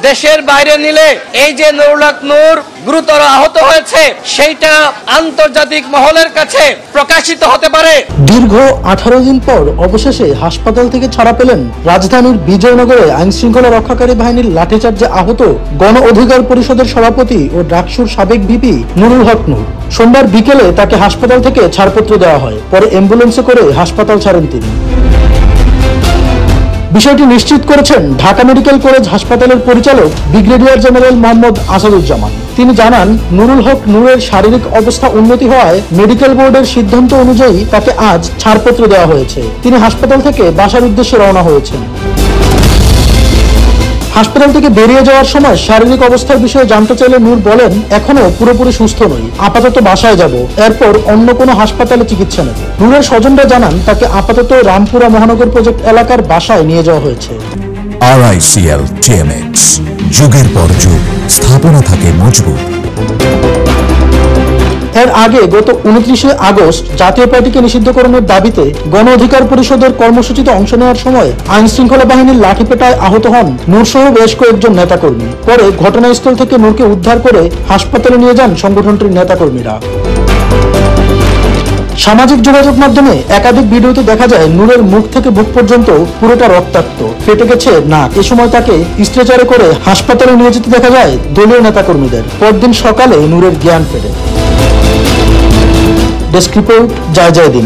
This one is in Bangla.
দেশের বাইরে নিলে এই যে নুরুল হক নূর গুরুতর আহত হয়েছে সেইটা আন্তর্জাতিক মহলের কাছে প্রকাশিত হতে পারে। দীর্ঘ 18 দিন পর অবশেষে হাসপাতাল থেকে ছাড়া পেলেন রাজধানীর বিজয়নগরে আইন শৃঙ্খলা রক্ষাকারী বাহিনীর লাঠিচার্জে আহত গণ অধিকার পরিষদের সভাপতি ও ডাকসুর সাবেক ভিপি নুরুল হক নূর। সোমবার বিকেলে তাকে হাসপাতাল থেকে ছাড়পত্র দেওয়া হয়, পরে অ্যাম্বুলেন্সে করে হাসপাতাল ছাড়েন তিনি। বিষয়টি নিশ্চিত করেছেন ঢাকা মেডিকেল কলেজ হাসপাতালের পরিচালক ব্রিগেডিয়ার জেনারেল মোহাম্মদ আসাদুজ্জামান। তিনি জানান, নুরুল হক নূরের শারীরিক অবস্থা উন্নতি হওয়ায় মেডিকেল বোর্ডের সিদ্ধান্ত অনুযায়ী তাকে আজ ছাড়পত্র দেওয়া হয়েছে। তিনি হাসপাতাল থেকে বাসার উদ্দেশ্যে রওনা হয়েছেন। হাসপাতাল থেকে বেরিয়ে যাওয়ার সময় শারীরিক অবস্থার বিষয়ে জানতে চাইলে নূর বলেন, এখনো পুরোপুরি সুস্থ নই, আপাতত বাসায় যাব, এরপর অন্য কোনো হাসপাতালে চিকিৎসা নেব। নূরের স্বজনরা জানান, তাকে আপাতত রামপুরা মহানগর প্রজেক্ট এলাকার বাসায় নিয়ে যাওয়া হয়েছে। RICL TMX, যুগের পর যুগ স্থাপনা থাকে মজবুত। এর আগে গত 29শে আগস্ট জাতীয় পার্টিকে নিষিদ্ধকরণের দাবিতে গণ অধিকার পরিষদের কর্মসূচিতে অংশ নেওয়ার সময় আইন শৃঙ্খলা বাহিনীর লাঠিপেটায় আহত হন নূর সহ বেশ কয়েকজন নেতাকর্মী। পরে ঘটনাস্থল থেকে নূরকে উদ্ধার করে হাসপাতালে নিয়ে যান সংগঠনটির নেতাকর্মীরা। সামাজিক যোগাযোগ মাধ্যমে একাধিক ভিডিওতে দেখা যায় নূরের মুখ থেকে বুক পর্যন্ত পুরোটা রক্তাক্ত, ফেটে গেছে নাক। এ সময় তাকে স্ট্রেচারে করে হাসপাতালে নিয়ে যেতে দেখা যায় দলীয় নেতাকর্মীদের। পরদিন সকালে নূরের জ্ঞান ফেরে। ডেস্ক রিপোর্ট, জয় জয় দিন।